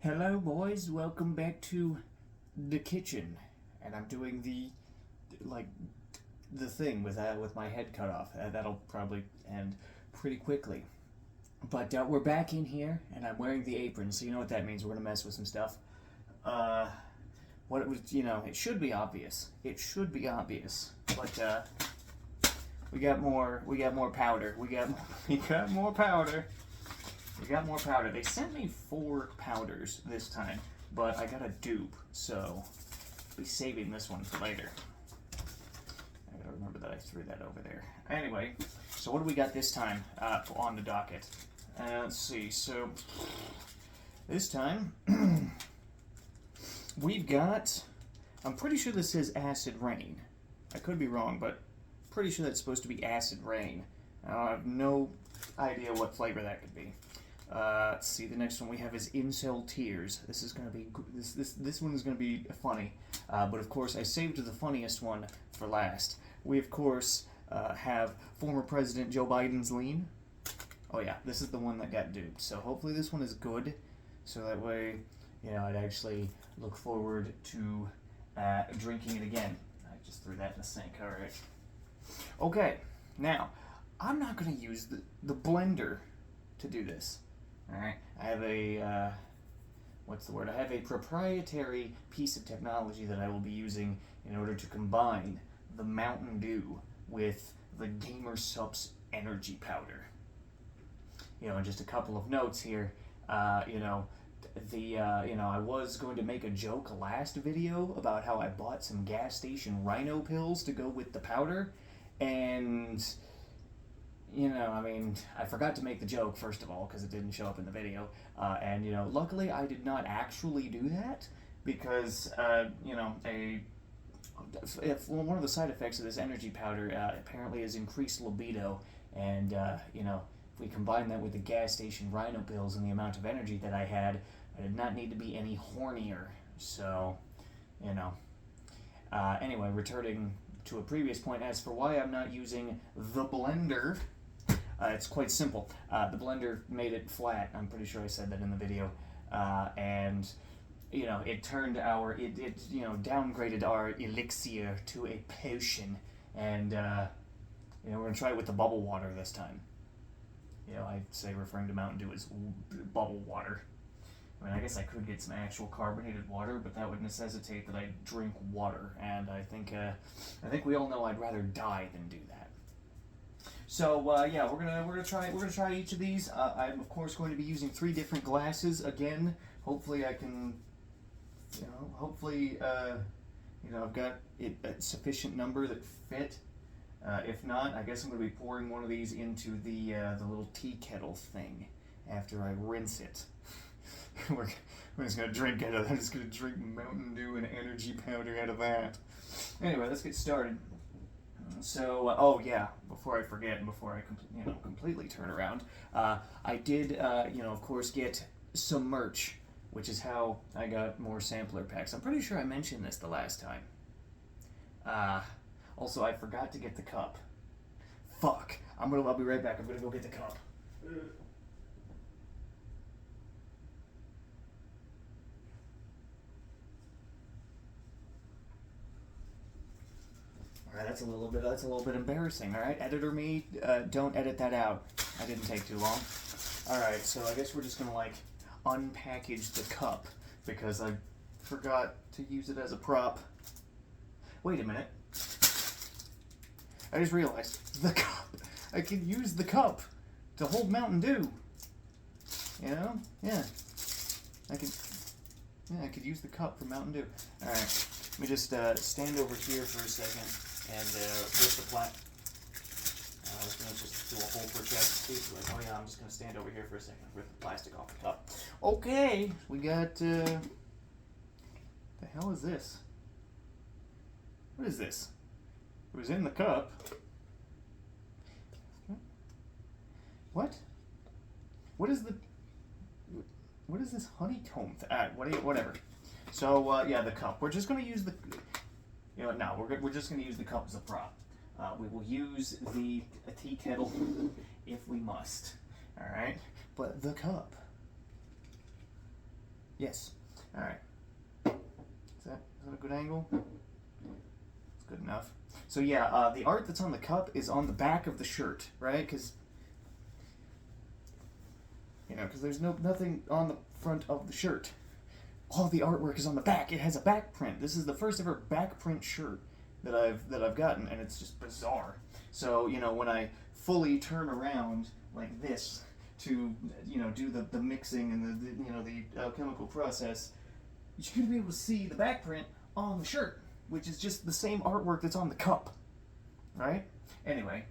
Hello boys, welcome back to the kitchen. And I'm doing the thing with my head cut off. That'll probably end pretty quickly. But we're back in here, and I'm wearing the apron, so you know what that means. We're gonna mess with some stuff. What it was, it should be obvious. It should be obvious, but we got more powder. We got more powder. We got more powder. They sent me 4 powders this time, but I got a dupe, so I'll be saving this one for later. I gotta remember that I threw that over there. Anyway, so what do we got this time on the docket? Let's see. So this time we've got. I'm pretty sure this says acid rain. I could be wrong, but pretty sure that's supposed to be acid rain. I have no idea what flavor that could be. Let's see. The next one we have is Incel Tears. This is gonna be this one is gonna be funny, but of course I saved the funniest one for last. We of course have former President Joe Biden's lean. Oh yeah, this is the one that got duped. So hopefully this one is good, so that way I'd actually look forward to drinking it again. I just threw that in the sink. All right. Okay. Now I'm not gonna use the blender to do this. Alright, I have a, I have a proprietary piece of technology that I will be using in order to combine the Mountain Dew with the Gamer Supps energy powder. And just a couple of notes here, I was going to make a joke last video about how I bought some gas station rhino pills to go with the powder, and I forgot to make the joke, first of all, because it didn't show up in the video. Luckily I did not actually do that because, one of the side effects of this energy powder apparently is increased libido. And, if we combine that with the gas station rhino pills and the amount of energy that I had, I did not need to be any hornier. So, anyway, returning to a previous point, as for why I'm not using the blender, it's quite simple. The blender made it flat. I'm pretty sure I said that in the video. And it turned downgraded our elixir to a potion. And, we're going to try it with the bubble water this time. I'd say referring to Mountain Dew as bubble water. I guess I could get some actual carbonated water, but that would necessitate that I drink water. And I think we all know I'd rather die than do that. So we're gonna try each of these. I'm of course going to be using 3 different glasses again. Hopefully I can, I've got a sufficient number that fit. If not, I guess I'm going to be pouring one of these into the little tea kettle thing after I rinse it. we're just going to drink out of that. I'm just going to drink Mountain Dew and energy powder out of that. Anyway, let's get started. So, before I forget and before I completely turn around, I did, of course, get some merch, which is how I got more sampler packs. I'm pretty sure I mentioned this the last time. Also, I forgot to get the cup. Fuck. I'll be right back. I'm gonna go get the cup. Alright, that's a little bit embarrassing, alright? Editor me, don't edit that out. I didn't take too long. Alright, so I guess we're just gonna unpackage the cup because I forgot to use it as a prop. Wait a minute. I just realized the cup. I could use the cup to hold Mountain Dew. Yeah. I could use the cup for Mountain Dew. All right. Let me just stand over here for a second and rip the plat. I was gonna just do a hole for chest. I'm just gonna stand over here for a second, rip the plastic off the cup. Okay, we got. The hell is this? What is this? It was in the cup. What? What is this honeycomb? Whatever. So the cup. We're just gonna use the. We're just gonna use the cup as a prop. We will use the tea kettle if we must. All right. But the cup. Yes. All right. Is that a good angle? It's good enough. So yeah, the art that's on the cup is on the back of the shirt, right? Because there's nothing on the front of the shirt. All the artwork is on the back. It has a back print. This is the first ever back print shirt that I've gotten, and it's just bizarre. So when I fully turn around like this to do the mixing and the alchemical process, you're gonna be able to see the back print on the shirt, which is just the same artwork that's on the cup, right? Anyway,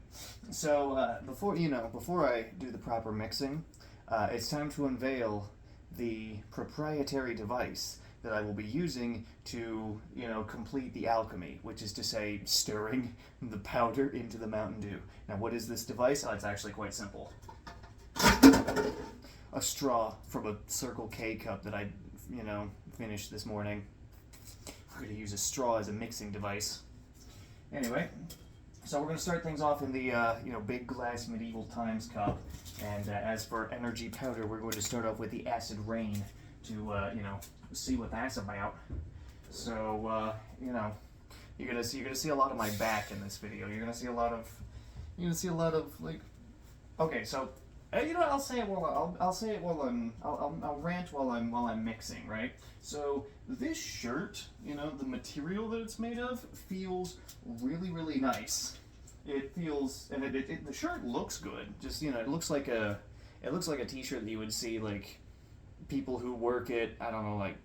so before I do the proper mixing, it's time to unveil the proprietary device that I will be using to, complete the alchemy, which is to say, stirring the powder into the Mountain Dew. Now, what is this device? Oh, it's actually quite simple. A straw from a Circle K cup that I, finished this morning. I'm going to use a straw as a mixing device. Anyway, so we're going to start things off in the, big glass medieval times cup. And as for energy powder, we're going to start off with the acid rain to, see what that's about. So, you're gonna see a lot of my back in this video. You're gonna see a lot of like. Okay, so I'll say it while I'll rant while I'm mixing, right? So this shirt, the material that it's made of feels really, really nice. It feels, and the shirt looks good. Just it looks like a t-shirt that you would see like people who work at, I don't know, like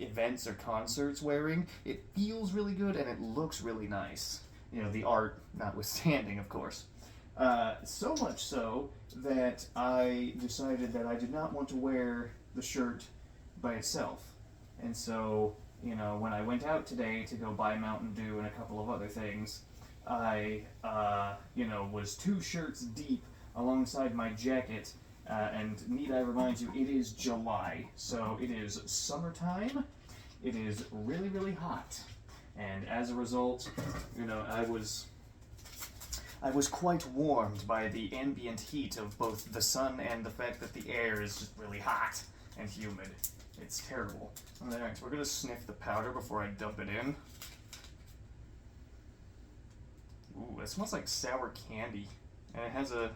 events or concerts wearing. It feels really good and it looks really nice. The art notwithstanding, of course. So much so that I decided that I did not want to wear the shirt by itself. And so, when I went out today to go buy Mountain Dew and a couple of other things, I, was 2 shirts deep alongside my jacket. And need I remind you, it is July, so it is summertime. It is really, really hot, and as a result, I was quite warmed by the ambient heat of both the sun and the fact that the air is just really hot and humid. It's terrible. All right, we're gonna sniff the powder before I dump it in. Ooh, it smells like sour candy, and it has a.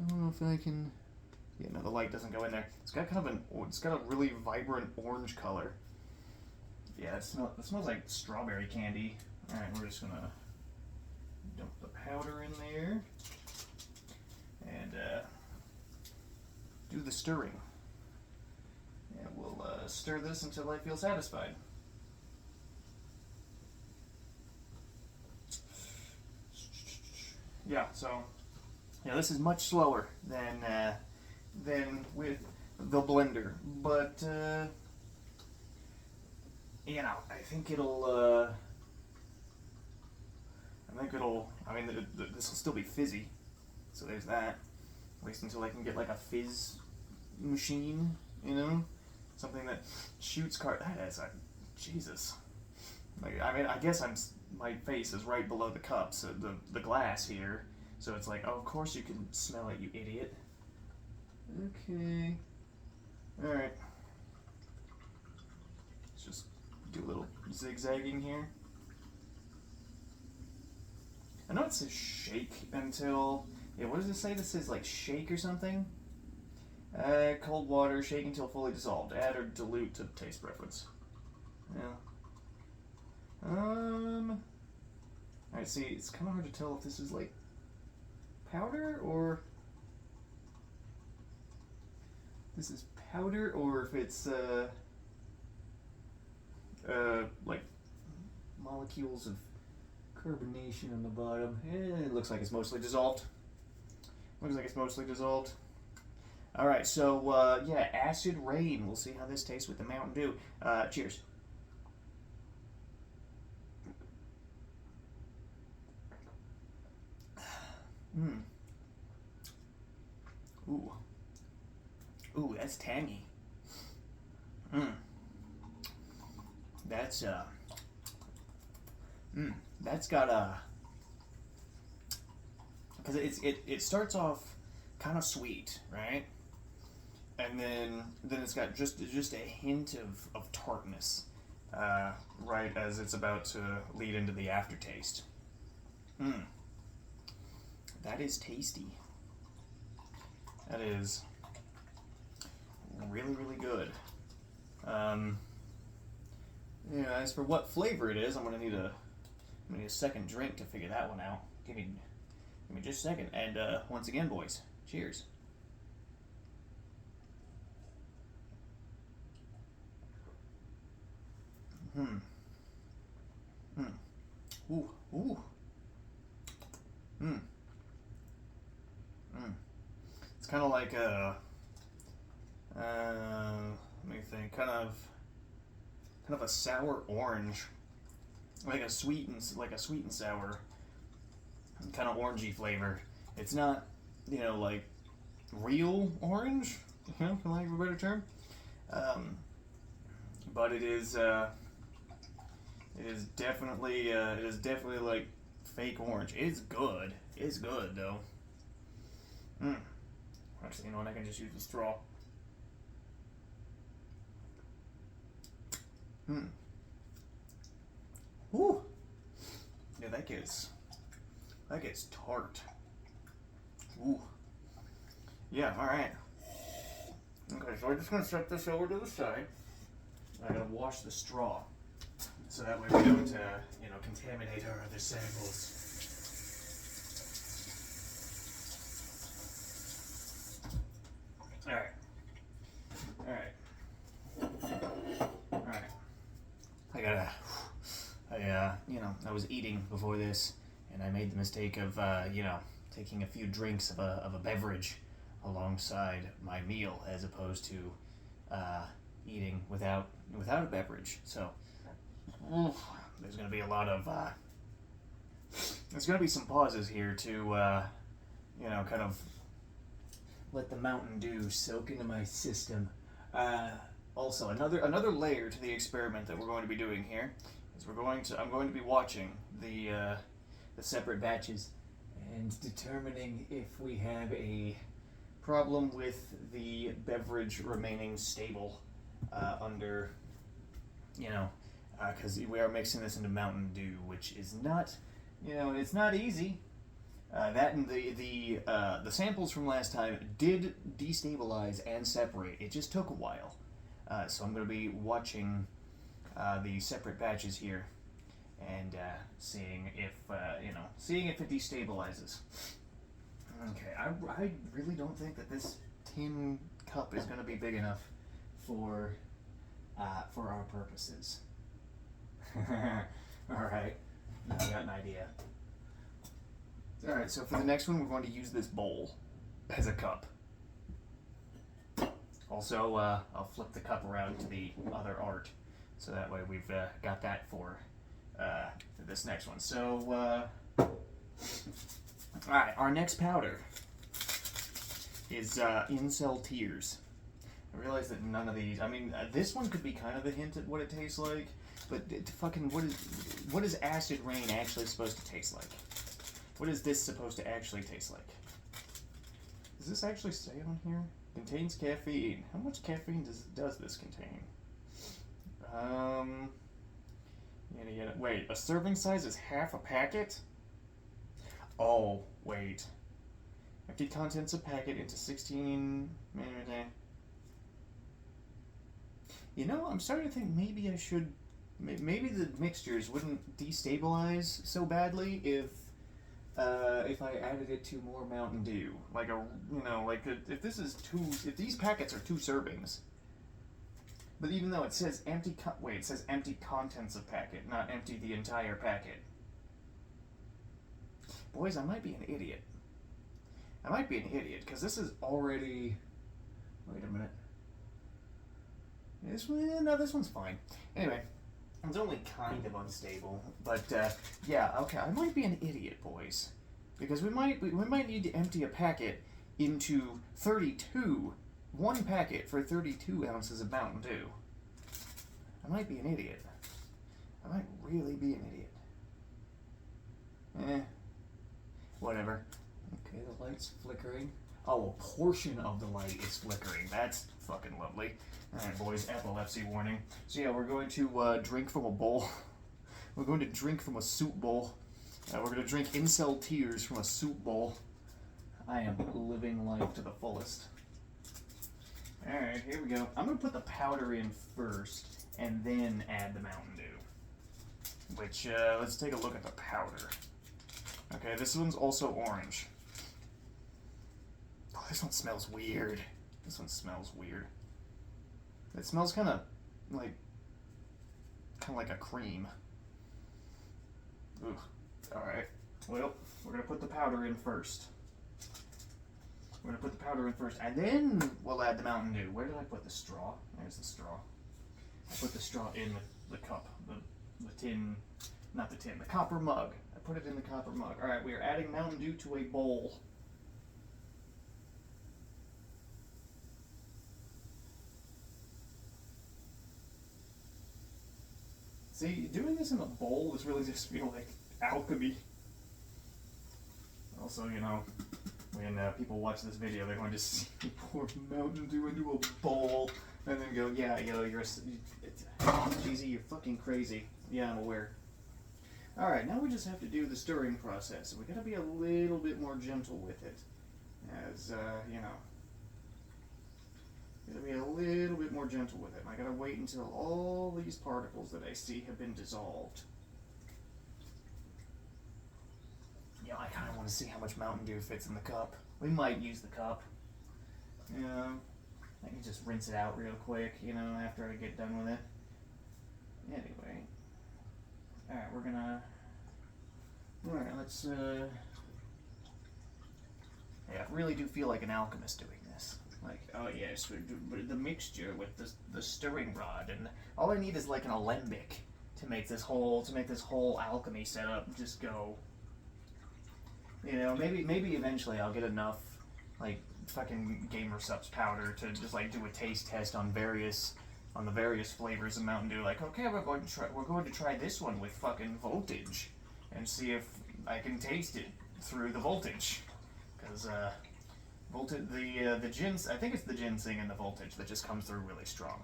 I don't know if I can. Yeah, no, the light doesn't go in there. It's got it's got a really vibrant orange color. Yeah, it smells like strawberry candy. All right, we're just gonna dump the powder in there and do the stirring. And we'll stir this until I feel satisfied. Yeah, so. Yeah, this is much slower than with the blender, but I think it'll. I mean, this will still be fizzy, so there's that. Wait until I can get like a fizz machine, something that shoots That is Jesus. Like, I mean, I guess my face is right below the cup, so the glass here. So it's like, oh, of course you can smell it, you idiot. Okay. Alright. Let's just do a little zigzagging here. I know it says shake until... Yeah, what does it say? This says like shake or something? Cold water, shake until fully dissolved. Add or dilute to taste preference. Yeah. Alright, see, it's kind of hard to tell if this is like powder or this is powder or if it's like molecules of carbonation on the bottom. It looks like it's mostly dissolved. Alright, so yeah, acid rain. We'll see how this tastes with the Mountain Dew. Cheers. Ooh. Ooh, that's tangy. That's that's got a, because it starts off kind of sweet, right? and then it's got just a hint of tartness, right as it's about to lead into the aftertaste. That is tasty. That is really, really good. As for what flavor it is, I'm gonna need a second drink to figure that one out. Give me just a second. And once again, boys, cheers. Ooh. It's kind of like a. Let me think. Kind of a sour orange, like a sweet and sour, kind of orangey flavor. It's not, like real orange, for lack of a better term. But it is definitely like fake orange. It's good. It's good though. Actually, I can just use the straw. Woo! Yeah, that gets tart. Ooh. Yeah, alright. Okay, so I'm just gonna set this over to the side. I gotta wash the straw. So that way we don't, contaminate our other samples. Alright. I was eating before this, and I made the mistake of, taking a few drinks of a beverage alongside my meal, as opposed to eating without a beverage. So there's going to be a lot of there's going to be some pauses here to kind of let the Mountain Dew soak into my system. Also, another layer to the experiment that we're going to be doing here is I'm going to be watching the separate batches and determining if we have a problem with the beverage remaining stable under, because we are mixing this into Mountain Dew, which is not, it's not easy. That and the samples from last time did destabilize and separate. It just took a while. So I'm going to be watching the separate batches here and seeing if it destabilizes. Okay, I really don't think that this tin cup is going to be big enough for our purposes. All right, now I got an idea. All right, so for the next one, we're going to use this bowl as a cup. Also, I'll flip the cup around to the other art, so that way we've got that for this next one. So, all right, our next powder is Incel Tears. I realize that none of these. I mean, this one could be kind of a hint at what it tastes like, but what is Acid Rain actually supposed to taste like? What is this supposed to actually taste like? Does this actually say on here? Contains caffeine. How much caffeine does this contain? Wait, a serving size is half a packet? Oh, wait. Empty contents of packet into 16... I'm starting to think maybe I should... Maybe the mixtures wouldn't destabilize so badly if I added it to more Mountain Dew. If these packets are 2 servings. But even though it says it says empty contents of packet, not empty the entire packet. Boys, I might be an idiot. Because this is already... Wait a minute. This one's fine. Anyway, it's only kind of unstable. But, yeah, okay, I might be an idiot, boys. Because we might need to empty a packet into 32. 1 packet for 32 ounces of Mountain Dew. I might be an idiot. I might really be an idiot. Whatever. Okay, the light's flickering. Oh, a portion of the light is flickering. That's fucking lovely. Alright, boys, epilepsy warning. So yeah, we're going to drink from a bowl. We're going to drink from a soup bowl. We're going to drink incel tears from a soup bowl. I am living life to the fullest. Alright, here we go. I'm going to put the powder in first, and then add the Mountain Dew. Which, let's take a look at the powder. Okay, this one's also orange. Oh, this one smells weird. This one smells weird. It smells kind of like a cream. Ugh. Alright, well, we're going to put the powder in first. We're going to put the powder in first, and then we'll add the Mountain Dew. Where did I put the straw? There's the straw. I put the straw in the cup, the tin, not the tin, the copper mug. I put it in the copper mug. Alright, we are adding Mountain Dew to a bowl. See, doing this in a bowl is really just feel like alchemy. Also, you know, when people watch this video, they're going to see me pour Mountain Dew into a bowl and then go, yeah, you know, GZ, you're fucking crazy. Yeah, I'm aware. Alright, now we just have to do the stirring process. We gotta be a little bit more gentle with it. As, you know, gotta be a little bit more gentle with it. I gotta wait until all these particles that I see have been dissolved. Yeah, I kind of want to see how much Mountain Dew fits in the cup. We might use the cup. You know, I can just rinse it out real quick, you know, after I get done with it. Anyway. Alright, we're gonna... Alright, let's, yeah, I really do feel like an alchemist doing this. Like, oh yes, the mixture with the stirring rod, and all I need is like an alembic to make this whole alchemy setup just go. You know, maybe eventually I'll get enough like fucking Gamer Supps powder to just like do a taste test on the various flavors of Mountain Dew. Like, okay, we're going to try this one with fucking voltage, and see if I can taste it through the voltage, because the gins, I think it's the ginseng and the voltage that just comes through really strong.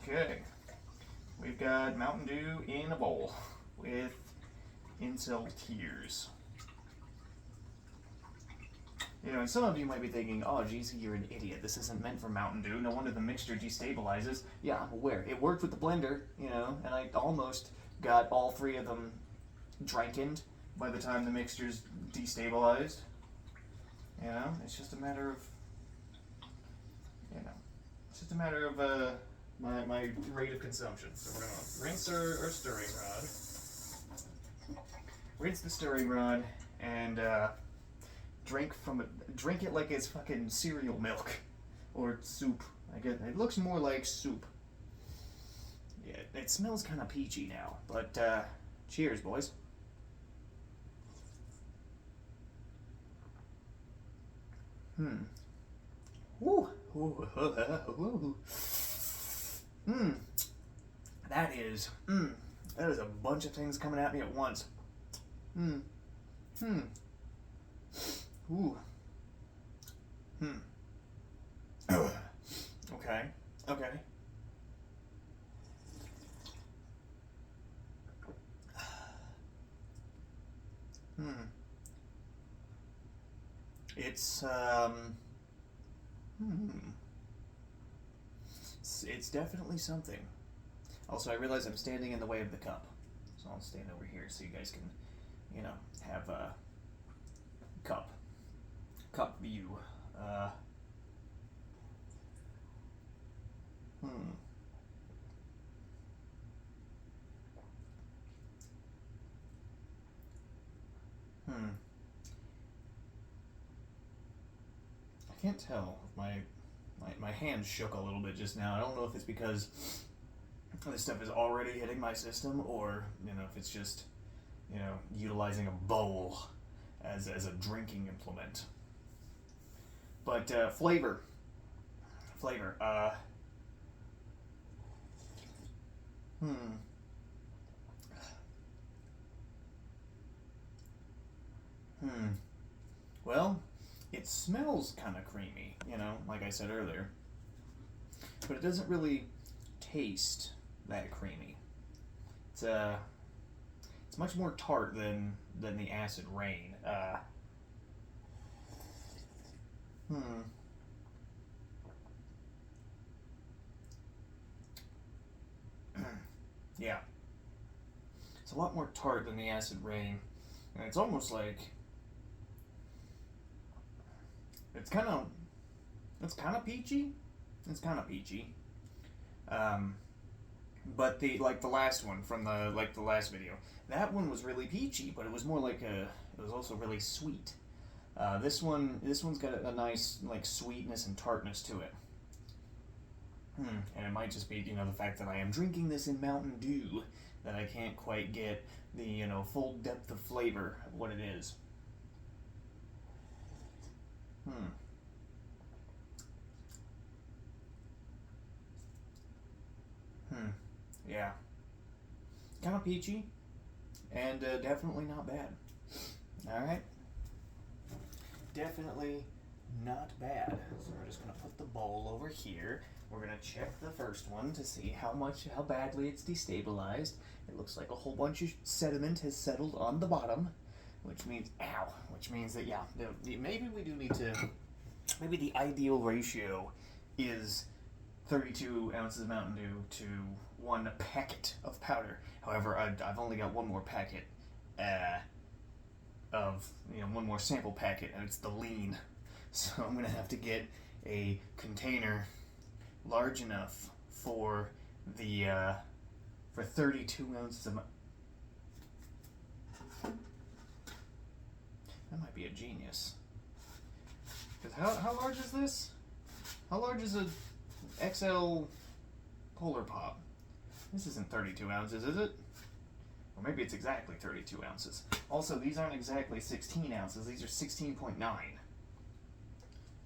Okay, we've got Mountain Dew in a bowl with incel tears. You know, and some of you might be thinking, oh, geez, you're an idiot. This isn't meant for Mountain Dew. No wonder the mixture destabilizes. Yeah, I'm aware. It worked with the blender, you know, and I almost got all three of them drankened by the time the mixture's destabilized. You know, it's just a matter of, you know, it's just a matter of my rate of consumption. So we're going to rinse our stirring rod. Rinse the stirring rod and drink it like it's fucking cereal milk or soup. I guess it looks more like soup. Yeah, it smells kind of peachy now, but cheers, boys. Woo. That is a bunch of things coming at me at once. Ooh. Okay. It's definitely something. Also, I realize I'm standing in the way of the cup, so I'll stand over here so you guys can, you know, have a cup view. I can't tell. My hand shook a little bit just now. I don't know if it's because this stuff is already hitting my system, or you know, if it's just, you know, utilizing a bowl as a drinking implement. But flavor. Well, it smells kind of creamy, you know, like I said earlier. But it doesn't really taste that creamy. It's much more tart than the acid rain. Yeah. It's a lot more tart than the acid rain. And it's almost like it's kind of peachy. It's kind of peachy. But the last one from the last video, that one was really peachy, but it was more like it was also really sweet. This one's got a nice like sweetness and tartness to it. And it might just be, you know, the fact that I am drinking this in Mountain Dew that I can't quite get the, you know, full depth of flavor of what it is. Yeah. Kind of peachy, and definitely not bad. Alright. Definitely not bad. So we're just going to put the bowl over here. We're going to check the first one to see how badly it's destabilized. It looks like a whole bunch of sediment has settled on the bottom, which means that, yeah, maybe we do need to, maybe the ideal ratio is 32 ounces of Mountain Dew to 1 packet of powder. However, I've only got one more packet one more sample packet, and it's the lean. So I'm going to have to get a container large enough for the for 32 ounces of that might be a genius. Because how large is this? How large is a XL Polar Pop? This isn't 32 ounces, is it? Or maybe it's exactly 32 ounces. Also, these aren't exactly 16 ounces. These are 16.9.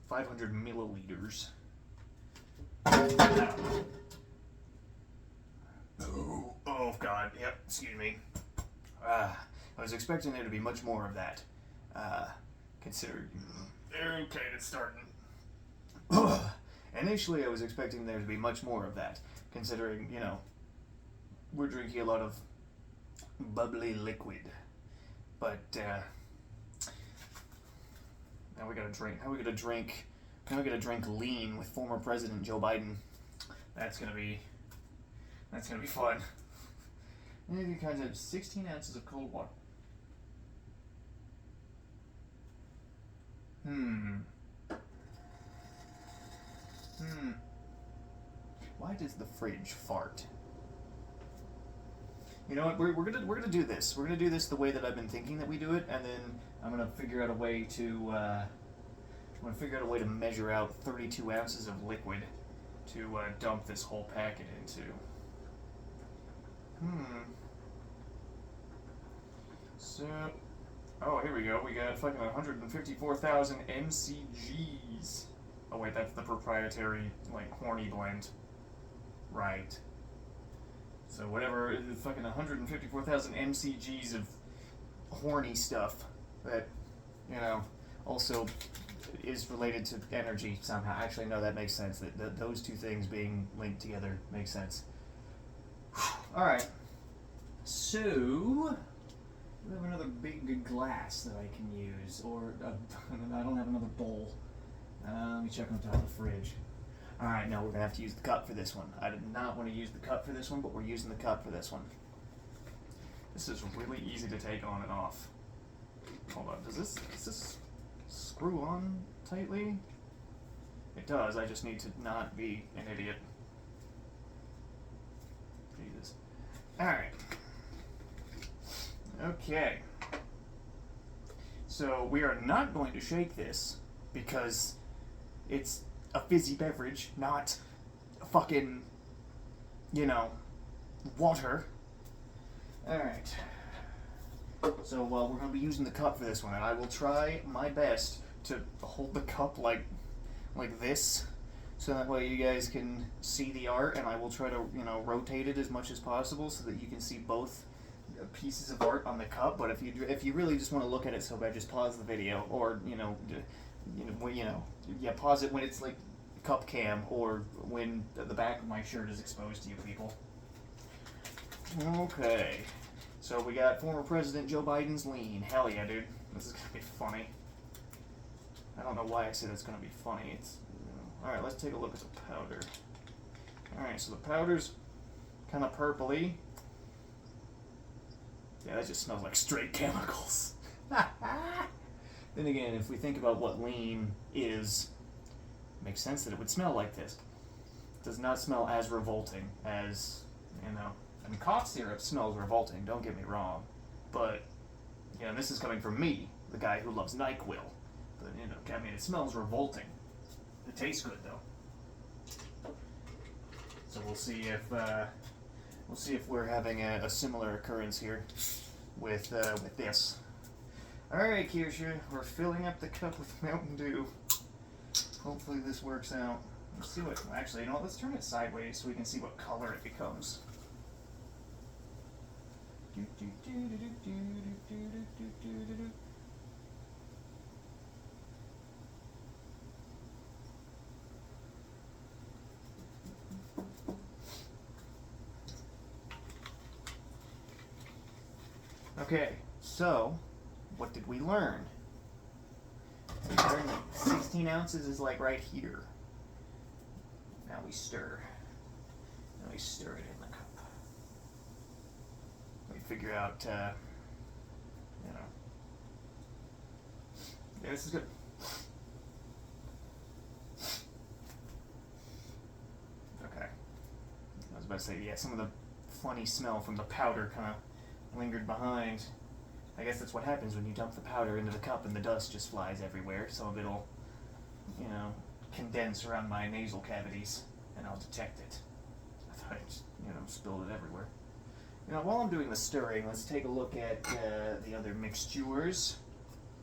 500 milliliters. Oh, God. Yep, excuse me. I was expecting there to be much more of that. Considering... Okay, it's starting. Initially, I was expecting there to be much more of that, considering, you know, we're drinking a lot of bubbly liquid. But, now we gotta drink. Now we gotta drink lean with former President Joe Biden. That's gonna be fun. Maybe kind of 16 ounces of cold water. Why does the fridge fart? You know what? We're gonna do this. We're gonna do this the way that I've been thinking that we do it, and then I'm gonna figure out a way to measure out 32 ounces of liquid to dump this whole packet into. So, oh, here we go. We got fucking 154,000 mcgs. Oh wait, that's the proprietary like horny blend, right? So whatever, fucking 154,000 mcgs of horny stuff that, you know, also is related to energy somehow. Actually, no, that makes sense. That those two things being linked together makes sense. All right. So we have another big glass that I can use, or I don't have another bowl. Let me check on top of the fridge. Alright, no, we're going to have to use the cup for this one. I did not want to use the cup for this one, but we're using the cup for this one. This is really easy to take on and off. Hold on, does this screw on tightly? It does, I just need to not be an idiot. Jesus. Alright. Okay. So, we are not going to shake this, because it's a fizzy beverage, not fucking, you know, water. Alright. So, we're going to be using the cup for this one, and I will try my best to hold the cup like this, so that way you guys can see the art, and I will try to, you know, rotate it as much as possible so that you can see both pieces of art on the cup, but if you really just want to look at it so bad, just pause the video, or pause it when it's like cup cam, or when the back of my shirt is exposed to you people. Okay, so we got former President Joe Biden's lean. Hell yeah, dude, this is gonna be funny. I don't know why I said it's gonna be funny. It's all right. Let's take a look at the powder. All right, so the powder's kind of purpley. Yeah, that just smells like straight chemicals. Then again, if we think about what lean is, it makes sense that it would smell like this. It does not smell as revolting as, I mean, cough syrup smells revolting, don't get me wrong. But, this is coming from me, the guy who loves NyQuil. But, I mean, it smells revolting. It tastes good, though. So we'll see if we're having a similar occurrence here with this. All right, Kirsha, we're filling up the cup with Mountain Dew. Hopefully this works out. Let's see what. Actually, let's turn it sideways so we can see what color it becomes. Okay, so what did we learn? We learned that 16 ounces is like right here. Now we stir. Now we stir it in the cup. We figure out, yeah, this is good. Okay. I was about to say, yeah, some of the funny smell from the powder kind of lingered behind. I guess that's what happens when you dump the powder into the cup and the dust just flies everywhere. Some of it'll, condense around my nasal cavities, and I'll detect it. I thought I just, spilled it everywhere. While I'm doing the stirring, let's take a look at the other mixtures.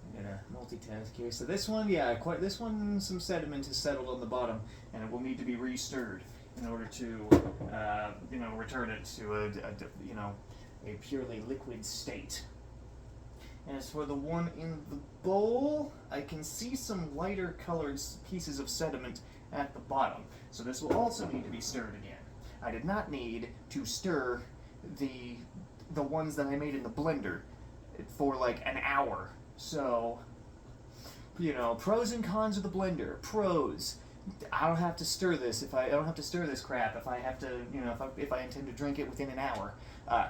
I'm gonna multitask here. So this one, this one, some sediment has settled on the bottom, and it will need to be re-stirred in order to, return it to a purely liquid state. As for the one in the bowl, I can see some lighter colored pieces of sediment at the bottom. So this will also need to be stirred again. I did not need to stir the ones that I made in the blender for like an hour. So, pros and cons of the blender. Pros: I don't have to stir this I don't have to stir this crap if I have to, if I intend to drink it within an hour.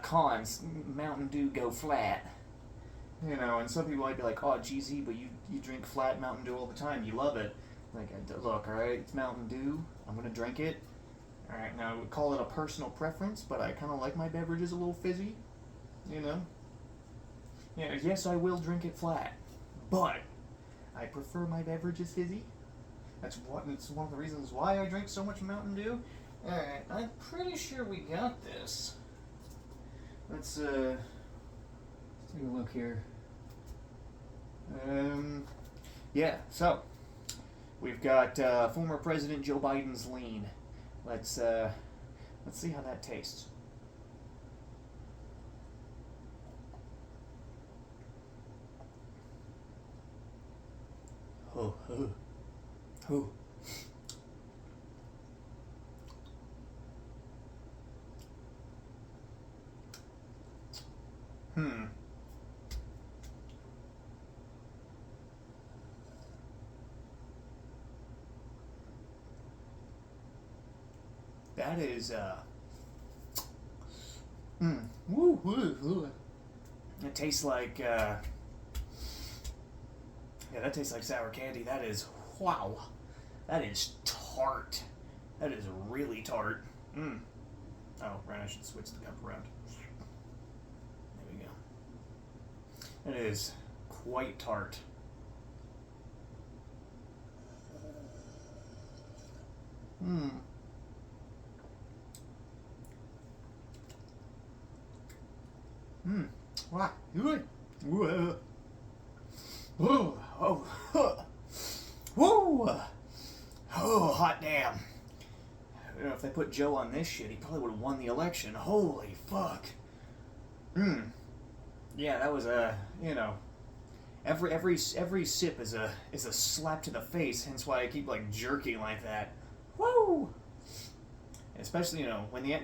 Cons: Mountain Dew go flat. And some people might be like, oh, GZ, but you drink flat Mountain Dew all the time. You love it. Like, look, all right, it's Mountain Dew. I'm going to drink it. All right, now I would call it a personal preference, but I kind of like my beverages a little fizzy. Yeah, yes, I will drink it flat, but I prefer my beverages fizzy. It's one of the reasons why I drink so much Mountain Dew. All right, I'm pretty sure we got this. Let's take a look here. Yeah, so we've got former President Joe Biden's lean. Let's see how that tastes. Oh. That is, It tastes like, yeah, that tastes like sour candy. That is, wow. That is tart. That is really tart. Oh, right, I should switch the cup around. There we go. It is quite tart. Wow. Oh, hot damn. I don't know if they put Joe on this shit, he probably would have won the election. Holy fuck. Yeah, that was every sip is a slap to the face. Hence why I keep like jerking like that. Woo! Especially when the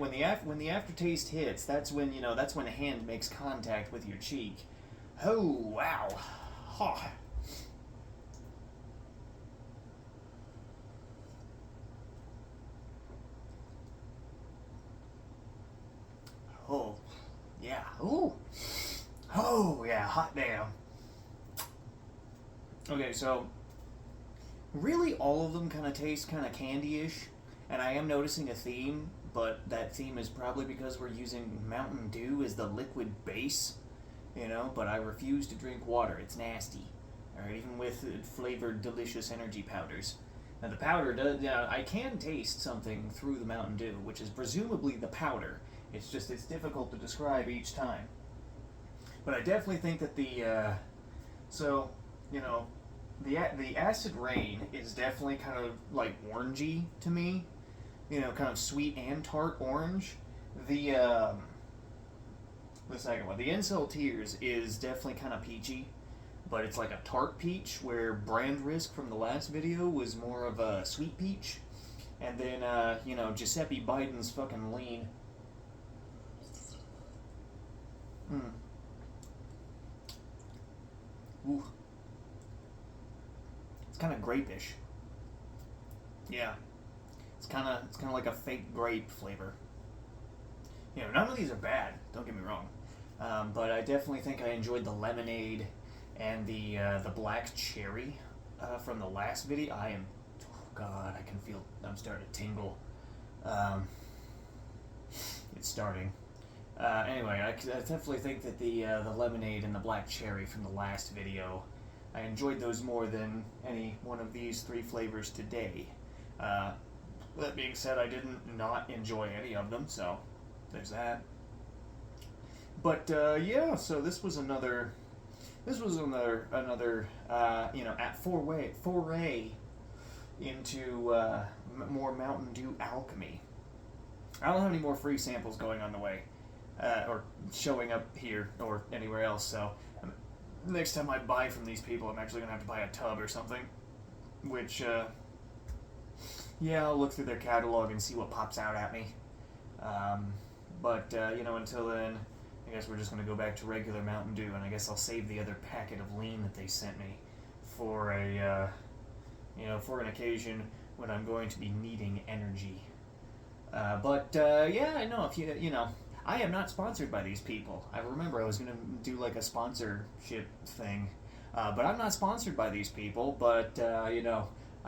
aftertaste hits. That's when the hand makes contact with your cheek. Oh wow! Oh. Oh, yeah. Ooh. Oh, yeah. Hot damn. Okay, so really all of them kind of taste kind of candy-ish, and I am noticing a theme, but that theme is probably because we're using Mountain Dew as the liquid base, but I refuse to drink water. It's nasty. Alright, even with flavored delicious energy powders. Now the powder does, I can taste something through the Mountain Dew, which is presumably the powder. It's difficult to describe each time. But I definitely think that the acid rain is definitely kind of like orangey to me. Kind of sweet and tart orange. The second one, the Incel Tears, is definitely kind of peachy, but it's like a tart peach, where Brand Risk from the last video was more of a sweet peach. And then, Giuseppe Biden's fucking lean. Ooh. It's kind of grape-ish. Yeah. It's kind of like a fake grape flavor. None of these are bad. Don't get me wrong. But I definitely think I enjoyed the lemonade and the black cherry from the last video. Oh God, I can feel. I'm starting to tingle. It's starting. Anyway, I definitely think that the lemonade and the black cherry from the last video, I enjoyed those more than any one of these three flavors today. That being said, I didn't not enjoy any of them, so there's that. But yeah, so this was another foray into more Mountain Dew Alchemy. I don't have any more free samples going on the way. Or showing up here or anywhere else, so next time I buy from these people, I'm actually going to have to buy a tub or something, which, I'll look through their catalog and see what pops out at me. But until then, I guess we're just going to go back to regular Mountain Dew, and I guess I'll save the other packet of lean that they sent me for for an occasion when I'm going to be needing energy. I know if I am not sponsored by these people. I remember I was going to do like a sponsorship thing, but I'm not sponsored by these people. But I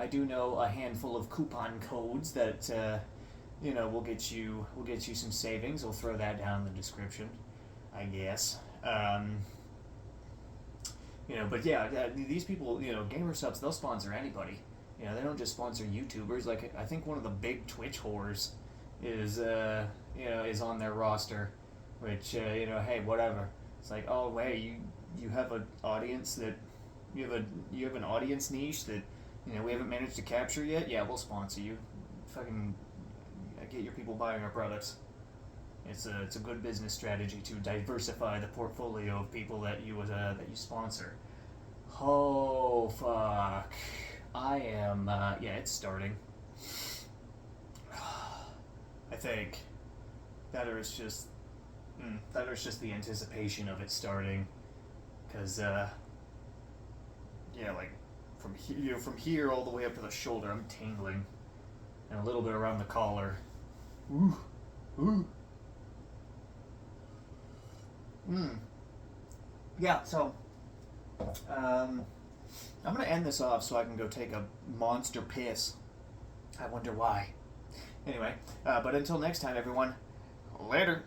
do know a handful of coupon codes that will get you some savings. I'll throw that down in the description, I guess. But yeah, these people, Gamer Subs, they'll sponsor anybody. They don't just sponsor YouTubers. Like I think one of the big Twitch whores is on their roster, which hey, whatever. It's like, oh wait, you have an audience that you have an audience niche that we haven't managed to capture yet. Yeah, we'll sponsor you. Fucking get your people buying our products. It's a good business strategy to diversify the portfolio of people that you sponsor. Oh fuck, I am it's starting. I think that is just the anticipation of it starting, because like from here all the way up to the shoulder, I'm tingling, and a little bit around the collar. Ooh, ooh. Yeah. So, I'm gonna end this off so I can go take a monster piss. I wonder why. Anyway, but until next time, everyone, later.